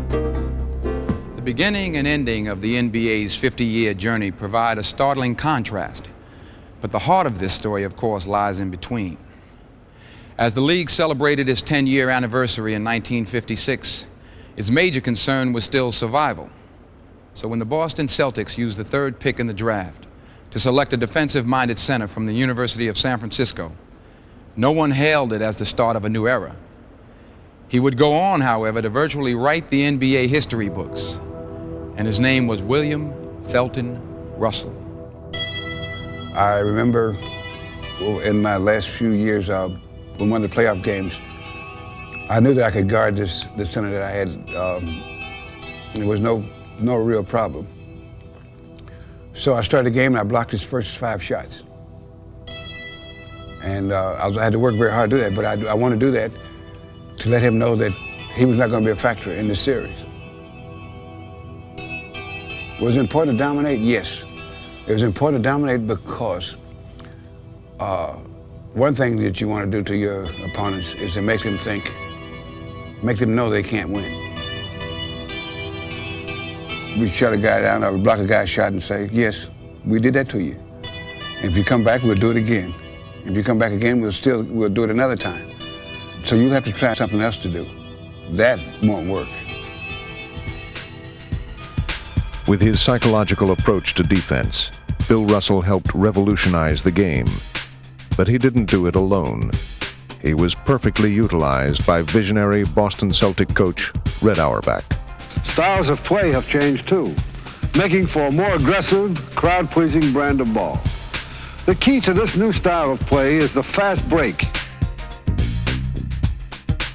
The beginning and ending of the NBA's 50-year journey provide a startling contrast, but the heart of this story, of course, lies in between. As the league celebrated its 10-year anniversary in 1956, its major concern was still survival. So when the Boston Celtics used the third pick in the draft to select a defensive-minded center from the University of San Francisco, no one hailed it as the start of a new era. He would go on, however, to virtually write the NBA history books, and his name was William Felton Russell. I remember in my last few years when one of the playoff games, I knew that I could guard the center that I had. There was no real problem. So I started the game and I blocked his first 5 shots. And I had to work very hard to do that, but I want to do that to let him know that he was not going to be a factor in this series. Was it important to dominate? Yes. It was important to dominate because one thing that you want to do to your opponents is to make them think, make them know they can't win. We shut a guy down or block a guy's shot and say, yes, we did that to you. If you come back, we'll do it again. If you come back again, we'll do it another time. So you have to try something else to do. That won't work. With his psychological approach to defense, Bill Russell helped revolutionize the game. But he didn't do it alone. He was perfectly utilized by visionary Boston Celtic coach Red Auerbach. Styles of play have changed too, making for a more aggressive, crowd-pleasing brand of ball. The key to this new style of play is the fast break.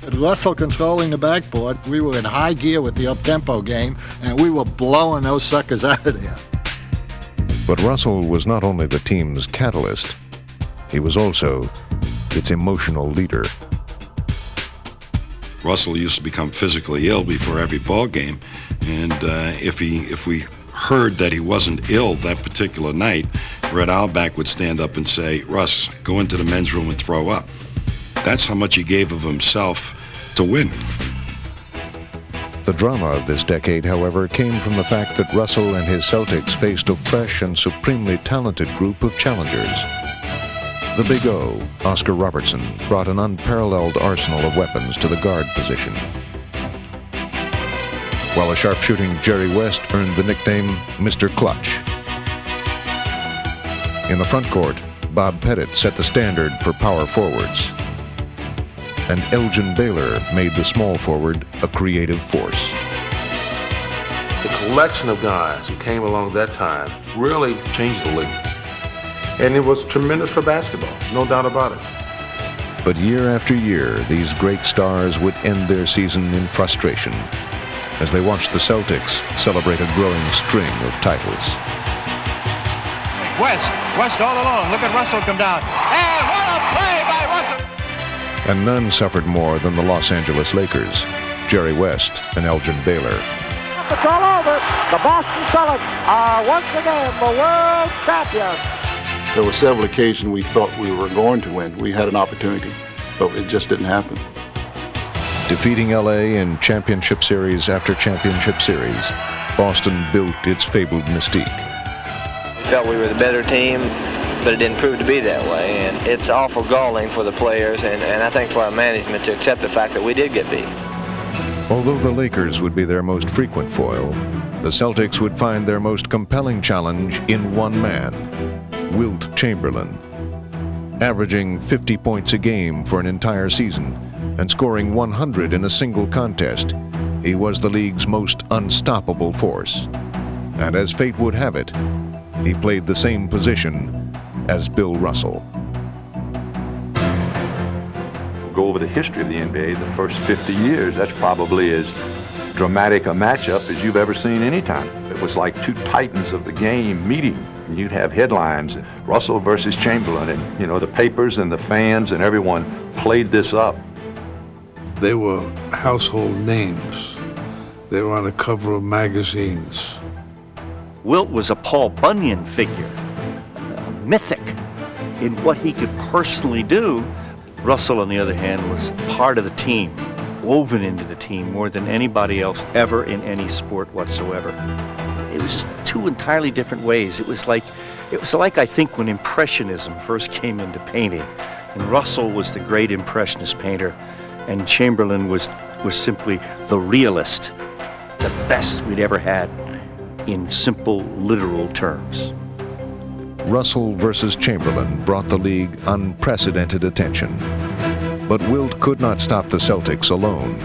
With Russell controlling the backboard, we were in high gear with the up-tempo game, and we were blowing those suckers out of there. But Russell was not only the team's catalyst, he was also its emotional leader. Russell used to become physically ill before every ball game, and if we heard that he wasn't ill that particular night, Red Auerbach would stand up and say, "Russ, go into the men's room and throw up." That's how much he gave of himself to win. The drama of this decade, however, came from the fact that Russell and his Celtics faced a fresh and supremely talented group of challengers. The Big O, Oscar Robertson, brought an unparalleled arsenal of weapons to the guard position, while a sharpshooting Jerry West earned the nickname Mr. Clutch. In the front court, Bob Pettit set the standard for power forwards, and Elgin Baylor made the small forward a creative force. The collection of guys who came along that time really changed the league. And it was tremendous for basketball, no doubt about it. But year after year, these great stars would end their season in frustration as they watched the Celtics celebrate a growing string of titles. West all alone. Look at Russell come down. And what a play by Russell! And none suffered more than the Los Angeles Lakers, Jerry West and Elgin Baylor. It's all over. The Boston Celtics are once again the world champions. There were several occasions we thought we were going to win. We had an opportunity, but it just didn't happen. Defeating LA in championship series after championship series, Boston built its fabled mystique. We felt we were the better team, but it didn't prove to be that way. And it's awful galling for the players and I think for our management to accept the fact that we did get beat. Although the Lakers would be their most frequent foil, the Celtics would find their most compelling challenge in one man, Wilt Chamberlain. Averaging 50 points a game for an entire season and scoring 100 in a single contest, he was the league's most unstoppable force. And as fate would have it, he played the same position as Bill Russell. Go over the history of the NBA, the first 50 years, that's probably as dramatic a matchup as you've ever seen any time. It was like two titans of the game meeting. And you'd have headlines, Russell versus Chamberlain, and you know, the papers and the fans and everyone played this up. They were household names. They were on the cover of magazines. Wilt was a Paul Bunyan figure, mythic in what he could personally do. Russell, on the other hand, was part of the team. woven into the team more than anybody else ever in any sport whatsoever. It was just two entirely different ways. It was like I think when Impressionism first came into painting, and Russell was the great Impressionist painter, and Chamberlain was simply the realist, the best we'd ever had in simple, literal terms. Russell versus Chamberlain brought the league unprecedented attention. But Wilt could not stop the Celtics alone.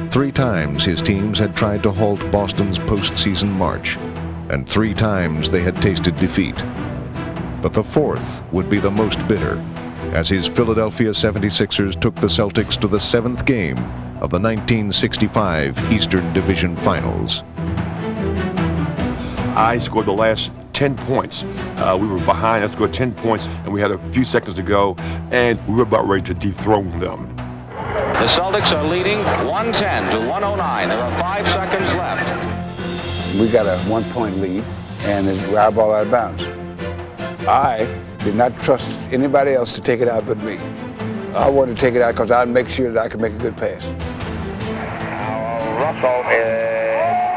3 times his teams had tried to halt Boston's postseason march, and 3 times they had tasted defeat. But the 4th would be the most bitter, as his Philadelphia 76ers took the Celtics to the 7th game of the 1965 Eastern Division Finals. I scored the last 10 points. We were behind. I scored 10 points, and we had a few seconds to go, and we were about ready to dethrone them. The Celtics are leading 110 to 109. There are 5 seconds left. We got a 1-point lead, and our ball out of bounds. I did not trust anybody else to take it out but me. I wanted to take it out because I'd make sure that I could make a good pass. Russell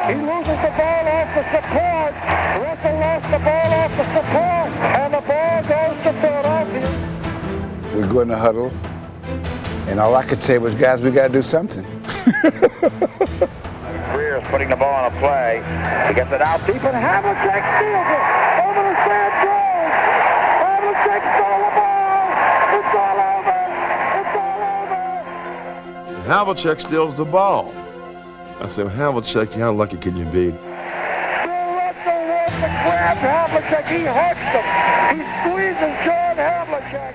he loses the ball off the support. Russell lost the ball off the support, and the ball goes to Philadelphia. We go in the huddle, and all I could say was, guys, we got to do something. Greer is putting the ball on a play. He gets it out deep, and Havlicek steals it over the sand goes. Havlicek stole the ball. It's all over. It's all over. Havlicek steals the ball. I said, Havlicek, how lucky can you be? Bill Russell wants to grab Havlicek. He hugs him. He squeezes John Havlicek.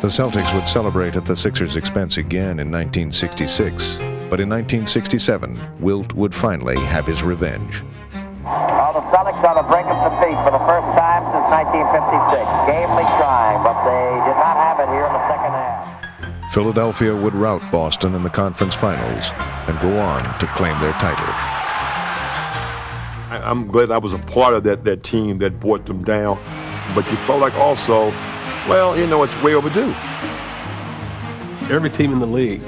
The Celtics would celebrate at the Sixers' expense again in 1966, but in 1967, Wilt would finally have his revenge. Well, the Celtics on the brink of defeat for the first time since 1956. Gamely trying, but they did not have it here in the second half. Philadelphia would rout Boston in the conference finals and go on to claim their title. I'm glad I was a part of that team that brought them down, but you felt like also, well, you know, it's way overdue. Every team in the league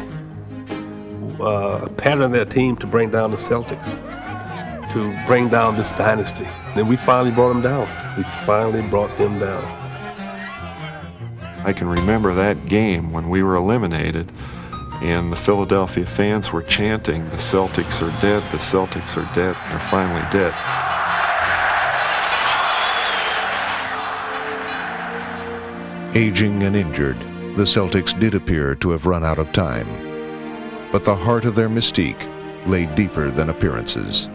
patterned their team to bring down the Celtics, to bring down this dynasty. And we finally brought them down. We finally brought them down. I can remember that game when we were eliminated and the Philadelphia fans were chanting, "The Celtics are dead, the Celtics are dead, they're finally dead." Aging and injured, the Celtics did appear to have run out of time. But the heart of their mystique lay deeper than appearances.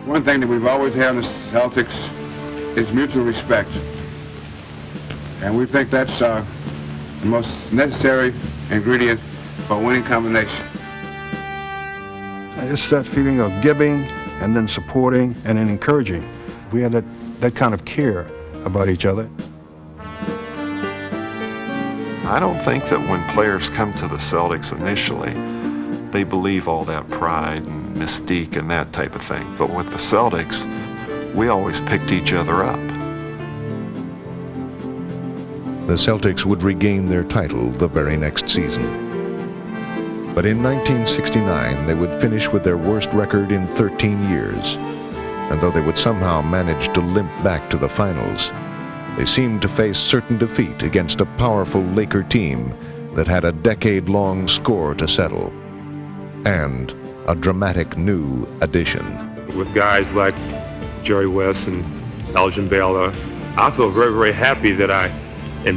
One thing that we've always had in the Celtics is mutual respect. And we think that's the most necessary ingredient for a winning combination. It's that feeling of giving and then supporting and then encouraging. We had that kind of care about each other. I don't think that when players come to the Celtics initially, they believe all that pride and mystique and that type of thing. But with the Celtics, we always picked each other up. The Celtics would regain their title the very next season. But in 1969, they would finish with their worst record in 13 years. And though they would somehow manage to limp back to the finals, they seemed to face certain defeat against a powerful Laker team that had a decade-long score to settle, and a dramatic new addition. With guys like Jerry West and Elgin Baylor, I feel very, very happy that I'm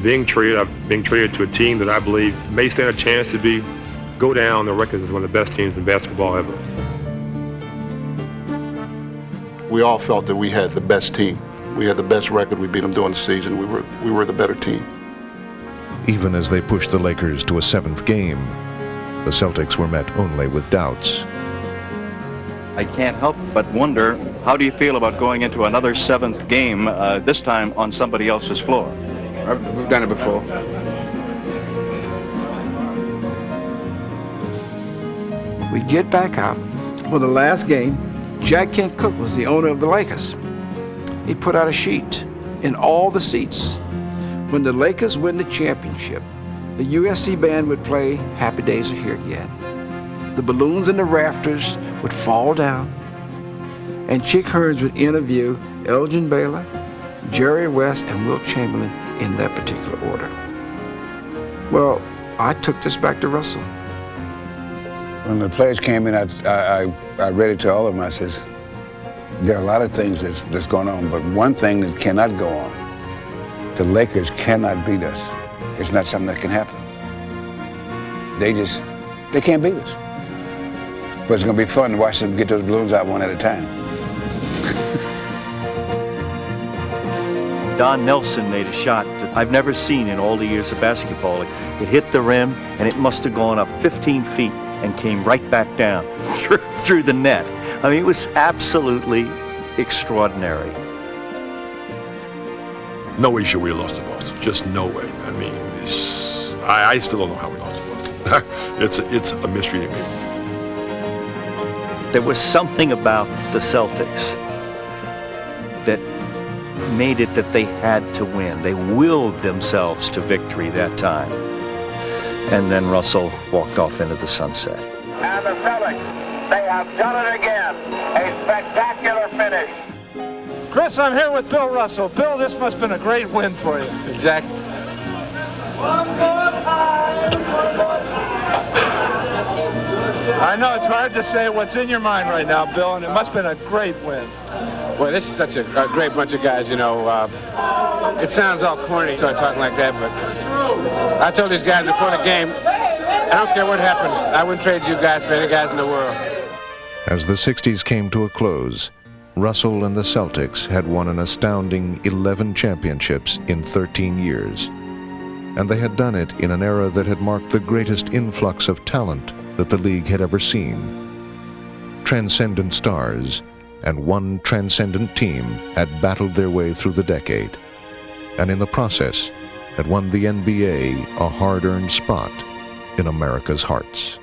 being traded to a team that I believe may stand a chance to go down the record as one of the best teams in basketball ever. We all felt that we had the best team. We had the best record. We beat them during the season. We were the better team. Even as they pushed the Lakers to a 7th game, the Celtics were met only with doubts. I can't help but wonder, how do you feel about going into another 7th game, this time on somebody else's floor? We've done it before. We get back out for the last game. Jack Kent Cooke was the owner of the Lakers. He put out a sheet in all the seats. When the Lakers win the championship, the USC band would play Happy Days Are Here Again. the balloons in the rafters would fall down, and Chick Hearns would interview Elgin Baylor, Jerry West, and Wilt Chamberlain in that particular order. Well, I took this back to Russell. When the players came in, I read it to all of them. I says, there are a lot of things that's going on, but one thing that cannot go on, the Lakers cannot beat us. It's not something that can happen. They can't beat us. But it's going to be fun to watch them get those balloons out one at a time. Don Nelson made a shot that I've never seen in all the years of basketball. It hit the rim, and it must have gone up 15 feet and came right back down through the net. I mean, it was absolutely extraordinary. No way should we have lost to Boston. Just no way. I mean, I still don't know how we lost to Boston. It's a mystery to me. There was something about the Celtics that made it that they had to win. They willed themselves to victory that time. And then Russell walked off into the sunset. And the Celtics, they have done it again. A spectacular finish. Chris, I'm here with Bill Russell. Bill, this must have been a great win for you. Exactly. One more time. I know it's hard to say what's in your mind right now, Bill, and it must have been a great win. Boy, this is such a great bunch of guys, you know. It sounds all corny, start talking like that, but I told these guys before the game, I don't care what happens. I wouldn't trade you guys for any guys in the world. As the 60s came to a close, Russell and the Celtics had won an astounding 11 championships in 13 years. And they had done it in an era that had marked the greatest influx of talent that the league had ever seen. Transcendent stars and one transcendent team had battled their way through the decade, and in the process had won the NBA a hard-earned spot in America's hearts.